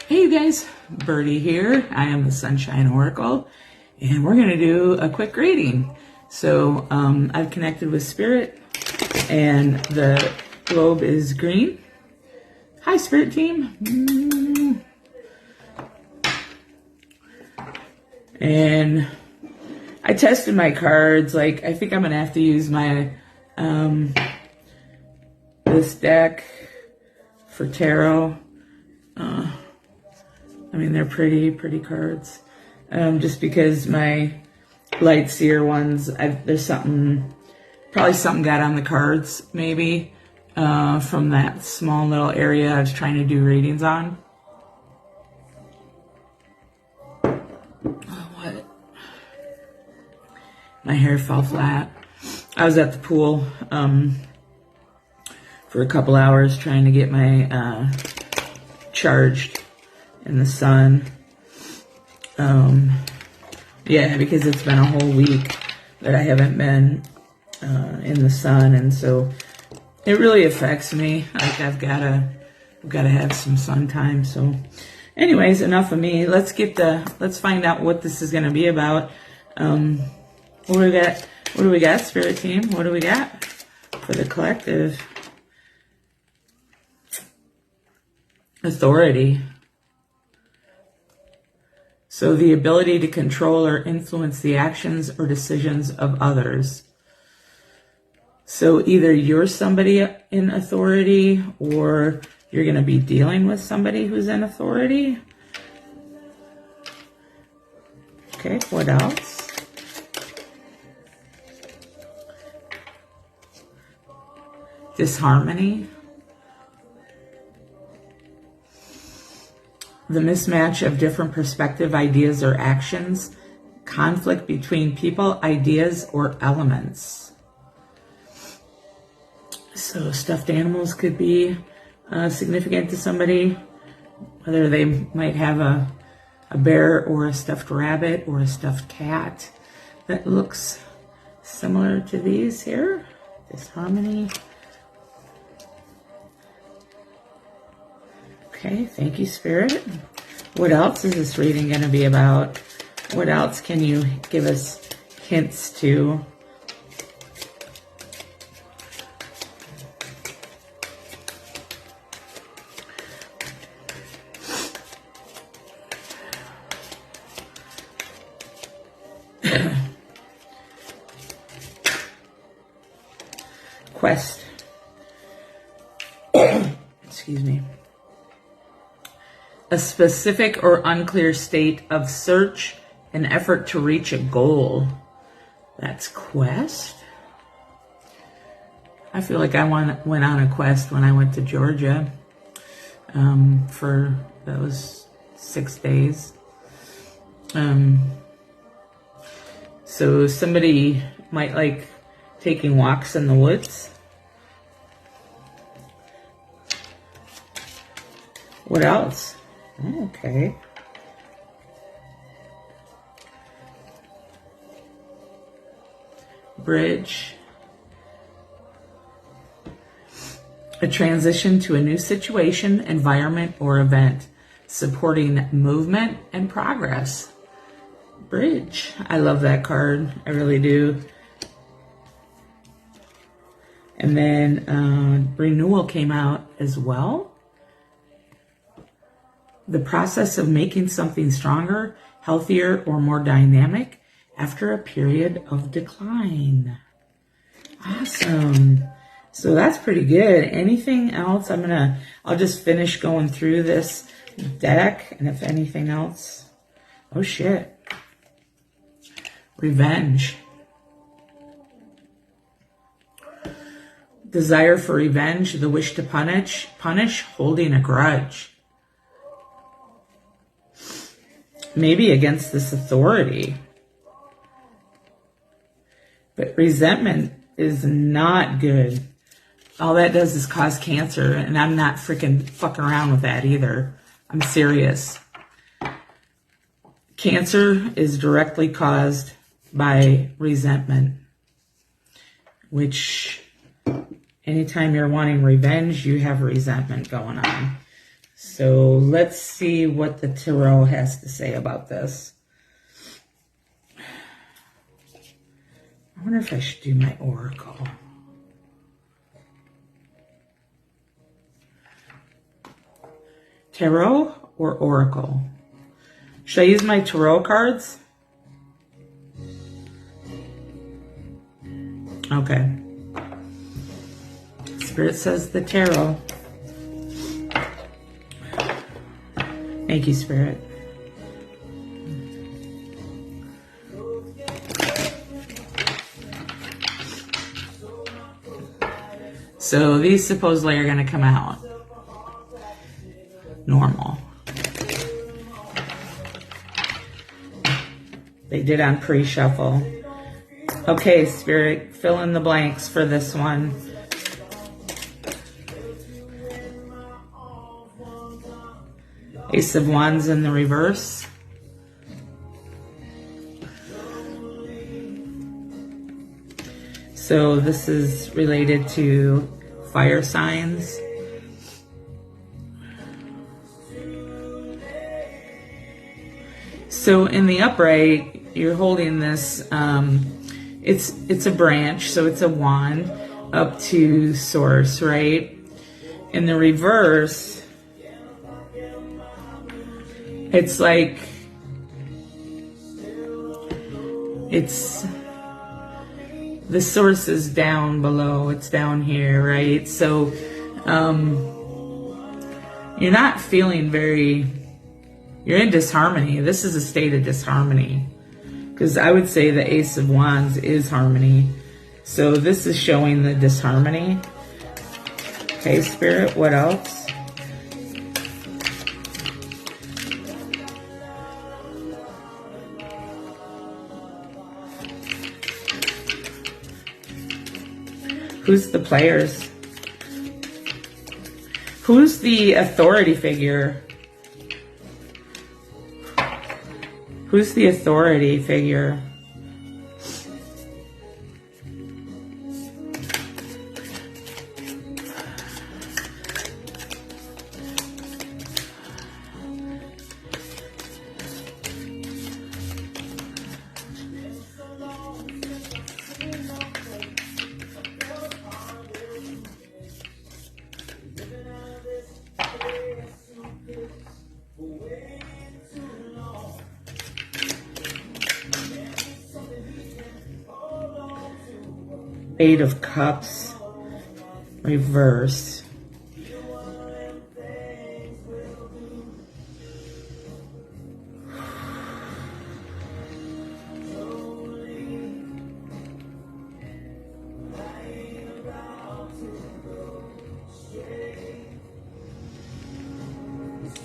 Hey you guys, Birdie here. I am the Sunshine Oracle, and we're going to do a quick reading. So I've connected with Spirit, and the globe is green. Hi Spirit team. And I tested my cards. Like, I think I'm going to have to use my this deck for tarot. I mean, they're pretty cards. Just because my light seer ones, there's probably something got on the cards, maybe, from that small little area I was trying to do readings on. Oh, what? My hair fell flat. I was at the pool, for a couple hours trying to get my, charged in the sun. Yeah, because it's been a whole week that I haven't been in the sun, and so it really affects me. Like, I've got to have some sun time. So anyways, enough of me. Let's find out what this is going to be about. What do we got, Spirit team? What do we got for the collective? Authority. So the ability to control or influence the actions or decisions of others. So either you're somebody in authority, or you're going to be dealing with somebody who's in authority. Okay, what else? Disharmony. The mismatch of different perspective, ideas, or actions. Conflict between people, ideas, or elements. So stuffed animals could be significant to somebody. Whether they might have a bear or a stuffed rabbit or a stuffed cat that looks similar to these here. Disharmony. Okay, thank you, Spirit. What else is this reading going to be about? What else can you give us hints to? Quest. Excuse me. A specific or unclear state of search, an effort to reach a goal. That's quest. I feel like I went on a quest when I went to Georgia for those 6 days. So somebody might like taking walks in the woods. What else? Okay. Bridge. A transition to a new situation, environment, or event, supporting movement and progress. Bridge. I love that card. I really do. And then renewal came out as well. The process of making something stronger, healthier, or more dynamic after a period of decline. Awesome. So that's pretty good. Anything else? I'll just finish going through this deck, and if anything else, oh shit. Revenge. Desire for revenge, the wish to punish, holding a grudge. Maybe against this authority. But resentment is not good. All that does is cause cancer, and I'm not fucking around with that either. I'm serious. Cancer is directly caused by resentment, which anytime you're wanting revenge, you have resentment going on. So let's see what the tarot has to say about this. I wonder if I should do my oracle. Tarot or oracle? Should I use my tarot cards? Okay. Spirit says the tarot. Thank you, Spirit. So these supposedly are going to come out normal. They did on pre-shuffle. Okay, Spirit, fill in the blanks for this one. Ace of Wands in the reverse. So this is related to fire signs. So in the upright, you're holding this, it's a branch, so it's a wand up to source, right? In the reverse, it's like, the source is down below, it's down here, right? So you're not feeling you're in disharmony. This is a state of disharmony. Because I would say the Ace of Wands is harmony. So this is showing the disharmony. Okay, Spirit, what else? Who's the players? Who's the authority figure? Who's the authority figure? Eight of Cups, reverse.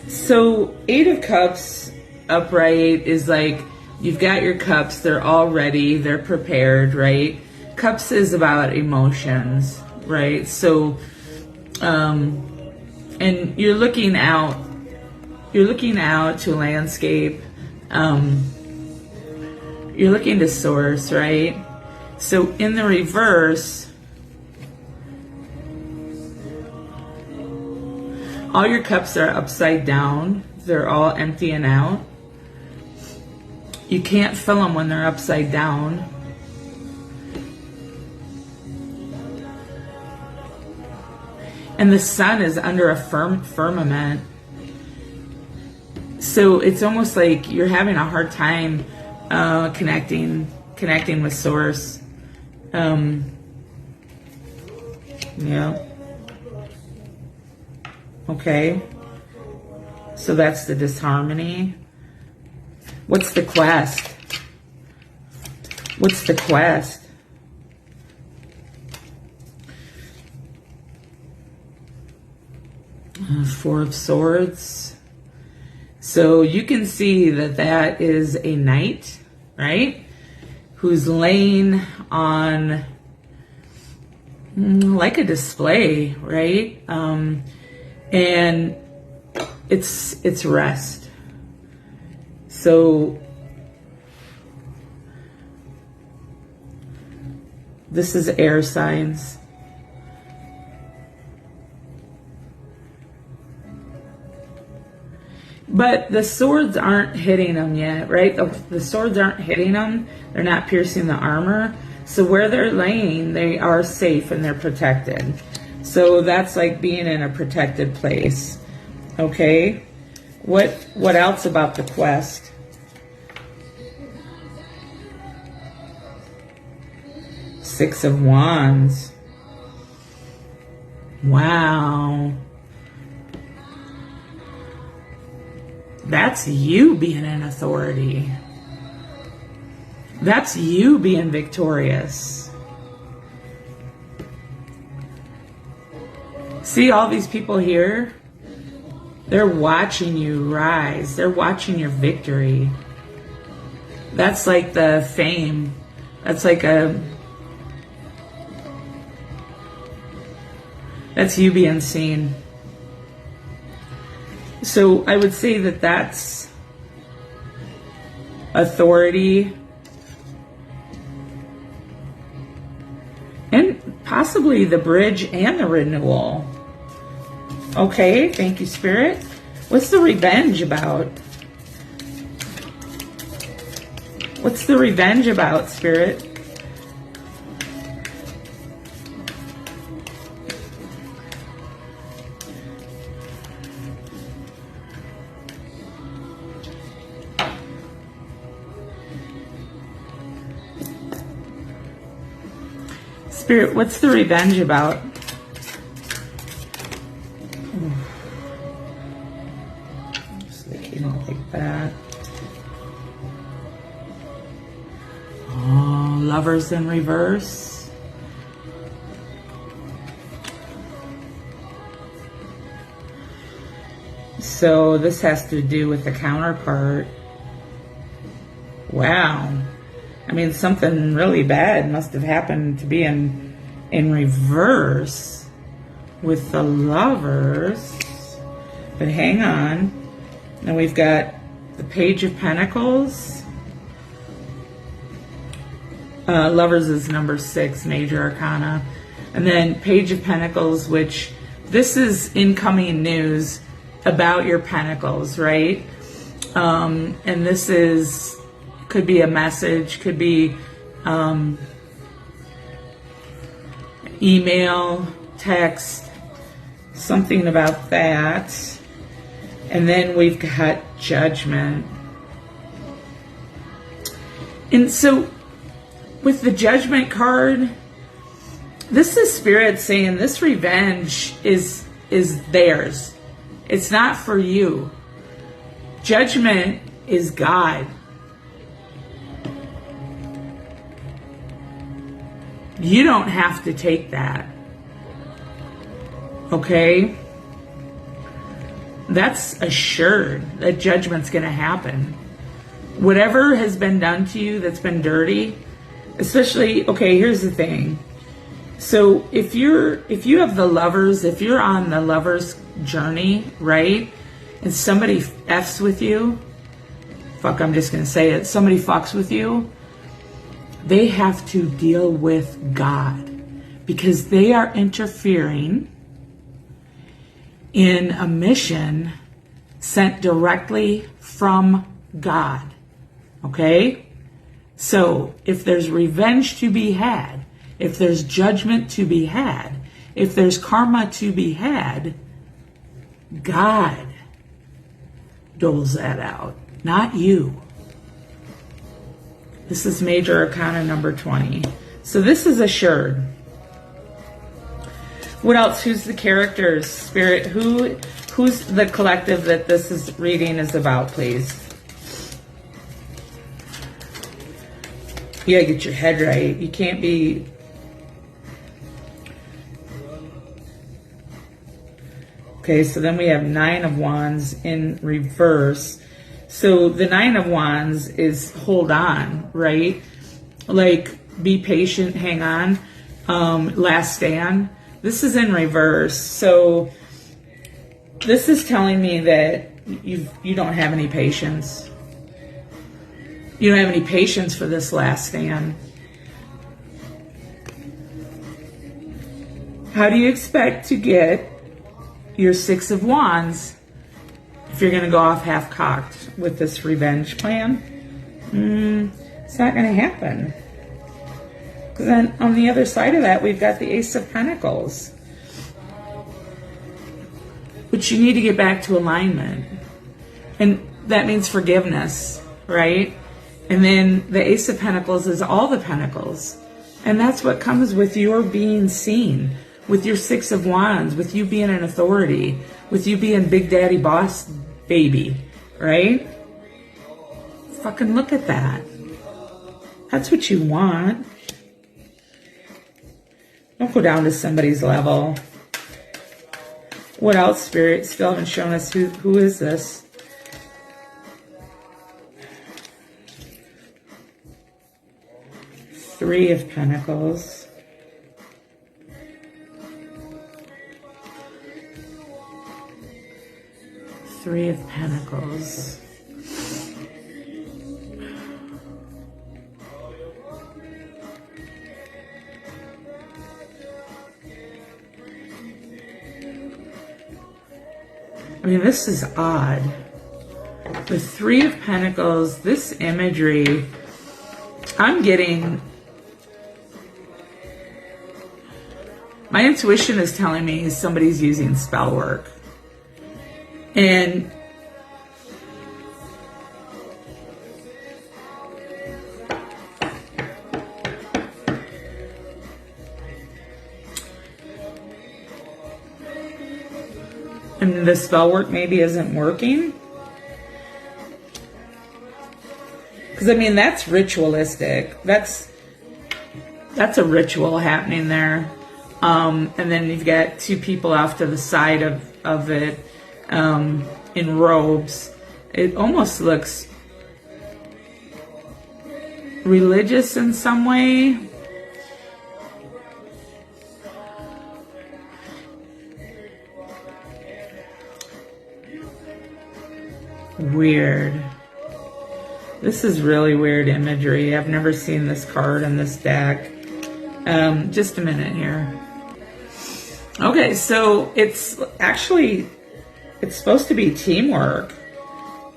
So Eight of Cups upright is like, you've got your cups, they're all ready, they're prepared, right? Cups is about emotions, right? So, and you're looking out to landscape, you're looking to source, right? So in the reverse, all your cups are upside down. They're all emptying out. You can't fill them when they're upside down. And the sun is under a firmament. So it's almost like you're having a hard time connecting with source. Yeah. Okay. So that's the disharmony. What's the quest? What's the quest? Four of Swords. So you can see that is a knight, right? Who's laying on like a display, right? And it's rest. So this is air signs. But the swords aren't hitting them yet, right? The swords aren't hitting them. They're not piercing the armor. So where they're laying, they are safe and they're protected. So that's like being in a protected place. Okay? What else about the quest? Six of Wands. Wow. That's you being in authority. That's you being victorious. See all these people here? They're watching you rise. They're watching your victory. That's like the fame. That's like that's you being seen. So I would say that that's authority and possibly the bridge and the renewal. Okay, thank you, Spirit. What's the revenge about? What's the revenge about, Spirit? Spirit, what's the revenge about? Just like that. Oh, Lovers in reverse. So this has to do with the counterpart. Wow. I mean, something really bad must have happened to be in reverse with the Lovers. But hang on. Now we've got the Page of Pentacles. Lovers is number 6, Major Arcana. And then Page of Pentacles, which this is incoming news about your Pentacles, right? And this is... could be a message, could be email, text, something about that. And then we've got Judgment. And so with the Judgment card, this is Spirit saying this revenge is theirs. It's not for you. Judgment is God. You don't have to take that. Okay? That's assured that judgment's going to happen. Whatever has been done to you that's been dirty, especially, okay, here's the thing. So if you have the Lovers, if you're on the Lovers journey, right? And somebody F's with you, fuck, I'm just going to say it. Somebody fucks with you. They have to deal with God because they are interfering in a mission sent directly from God. Okay? So if there's revenge to be had, if there's judgment to be had, if there's karma to be had, God doles that out, not you. This is Major Arcana number 20. So this is assured. What else? Who's the characters? Spirit, who's the collective that this reading is about, please? You gotta get your head right. You can't be... Okay, so then we have 9 of Wands in reverse. So the 9 of Wands is hold on, right? Like, be patient, hang on, last stand. This is in reverse. So this is telling me that you don't have any patience. You don't have any patience for this last stand. How do you expect to get your 6 of Wands if you're going to go off half-cocked with this revenge plan, it's not going to happen. Because then on the other side of that, we've got the Ace of Pentacles, which you need to get back to alignment. And that means forgiveness, right? And then the Ace of Pentacles is all the pentacles. And that's what comes with your being seen, with your Six of Wands, with you being an authority, with you being Big Daddy Boss Baby, right? Fucking look at that. That's what you want. Don't go down to somebody's level. What else, Spirit? Still haven't shown us who is this? Three of Pentacles. Three of Pentacles. I mean, this is odd. The Three of Pentacles, this imagery, I'm getting... My intuition is telling me somebody's using spell work. And the spell work maybe isn't working. Because I mean, that's ritualistic. That's a ritual happening there. And then you've got two people off to the side of it in robes. It almost looks religious in some way. Weird. This is really weird imagery. I've never seen this card in this deck. Just a minute here. Okay, so it's supposed to be teamwork,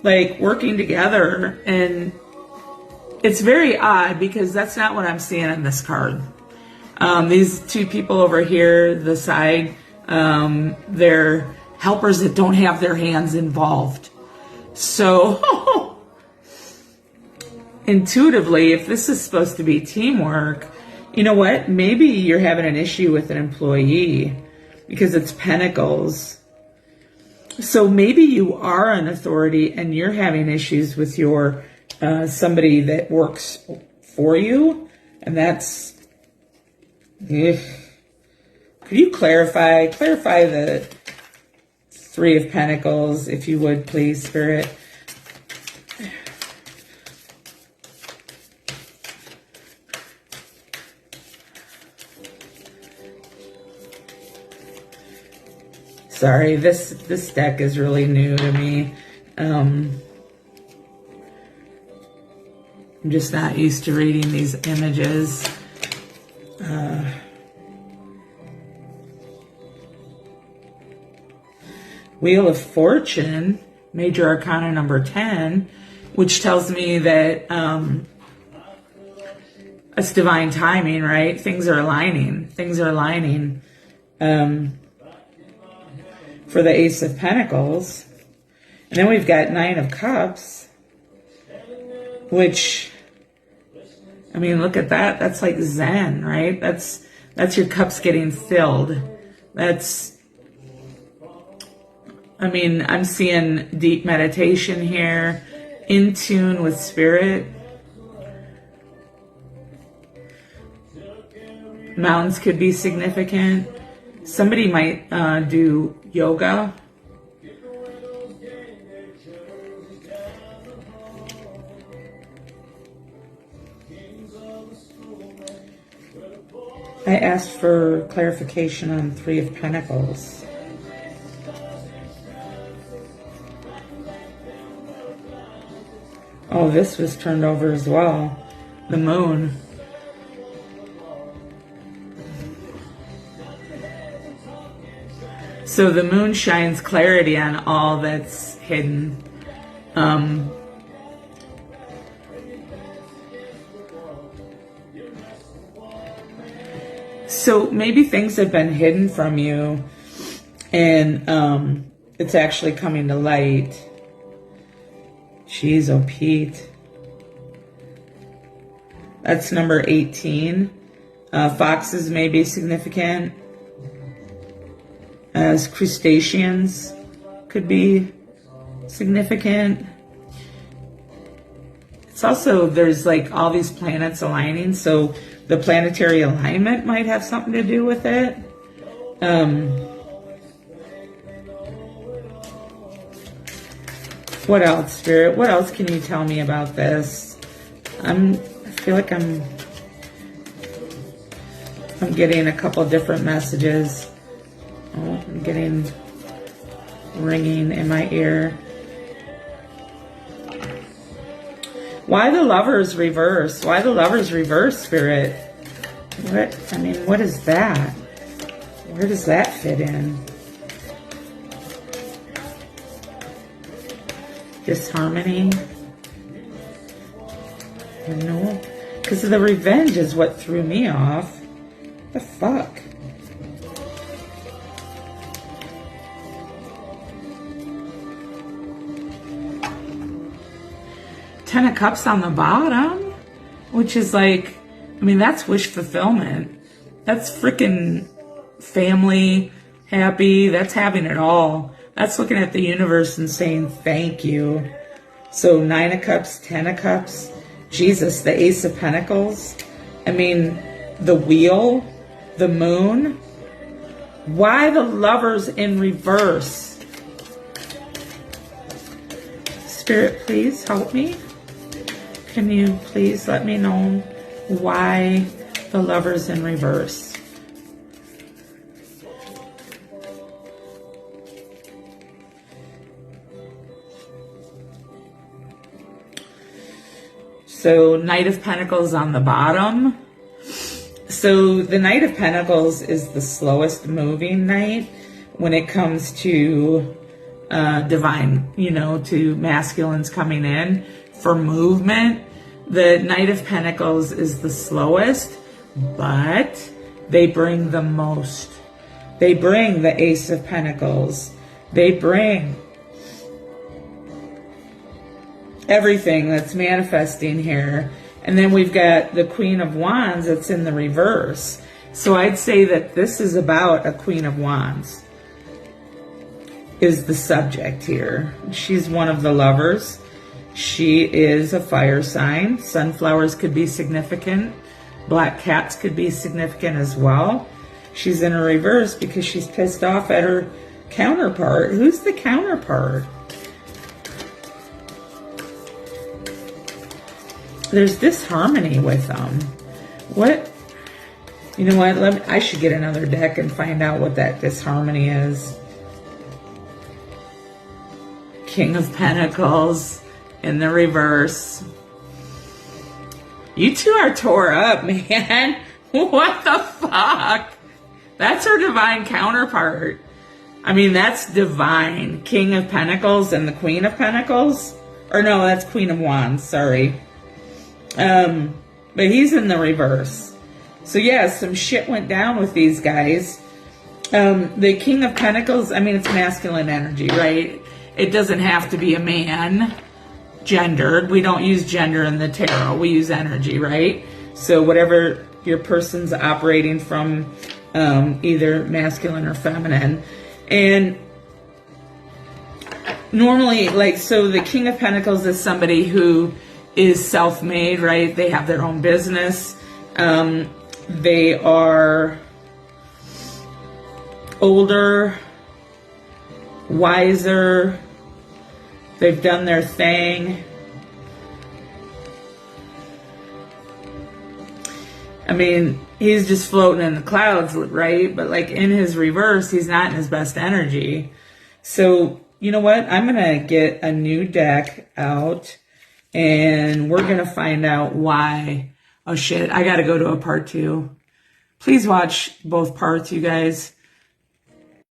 like working together, and it's very odd because that's not what I'm seeing in this card. These two people over here, the side, they're helpers that don't have their hands involved. So intuitively, if this is supposed to be teamwork, you know what? Maybe you're having an issue with an employee because it's Pentacles. So maybe you are an authority and you're having issues with your somebody that works for you, and that's. Could you clarify the Three of Pentacles, if you would, please, Spirit? Sorry, this deck is really new to me. I'm just not used to reading these images. Wheel of Fortune, Major Arcana number 10, which tells me that it's divine timing, right? Things are aligning. Things are aligning. For the Ace of Pentacles. And then we've got Nine of Cups, which, I mean, look at that. That's like Zen, right? That's your cups getting filled. That's, I mean, I'm seeing deep meditation here, in tune with spirit. Mountains could be significant. Somebody might do yoga. I asked for clarification on Three of Pentacles. Oh, this was turned over as well. The Moon. So the moon shines clarity on all that's hidden. So maybe things have been hidden from you, and it's actually coming to light. Jeez, oh Pete. That's number 18. Foxes may be significant, as crustaceans could be significant. It's also, there's like all these planets aligning, so the planetary alignment might have something to do with it. What else, Spirit? What else can you tell me about this? I feel like I'm getting a couple different messages. Oh, I'm getting ringing in my ear. Why the Lovers reverse? Why the Lovers reverse, Spirit? What is that? Where does that fit in? Disharmony? No, because of the revenge is what threw me off. The fuck? Ten of Cups on the bottom, which is like, that's wish fulfillment. That's freaking family, happy. That's having it all. That's looking at the universe and saying thank you. So 9 of Cups, 10 of Cups, Jesus, the Ace of Pentacles. The Wheel, the Moon. Why the Lovers in reverse? Spirit, please help me. Can you please let me know why the Lovers in reverse? So Knight of Pentacles on the bottom. So the Knight of Pentacles is the slowest moving knight when it comes to divine, to masculines coming in. For movement, the Knight of Pentacles is the slowest, but they bring the most. They bring the Ace of Pentacles. They bring everything that's manifesting here. And then we've got the Queen of Wands that's in the reverse. So I'd say that this is about a Queen of Wands is the subject here. She's one of the Lovers. She is a fire sign. Sunflowers could be significant. Black cats could be significant as well. She's in a reverse because she's pissed off at her counterpart. Who's the counterpart? There's disharmony with them. What? You know what? I should get another deck and find out what that disharmony is. King of Pentacles in the reverse. You two are tore up, man. What the fuck? That's her divine counterpart. That's divine. King of Pentacles and the Queen of Pentacles. Or no, that's Queen of Wands, sorry. But he's in the reverse. So yeah, some shit went down with these guys. The King of Pentacles, it's masculine energy, right? It doesn't have to be a man, gendered. We don't use gender in the tarot. We use energy, right? So whatever your person's operating from, either masculine or feminine. And normally, so the King of Pentacles is somebody who is self-made, right? They have their own business. They are older, wiser. They've done their thing. He's just floating in the clouds, right? But in his reverse, he's not in his best energy. So, you know what? I'm going to get a new deck out and we're going to find out why. Oh shit, I got to go to a part 2. Please watch both parts, you guys.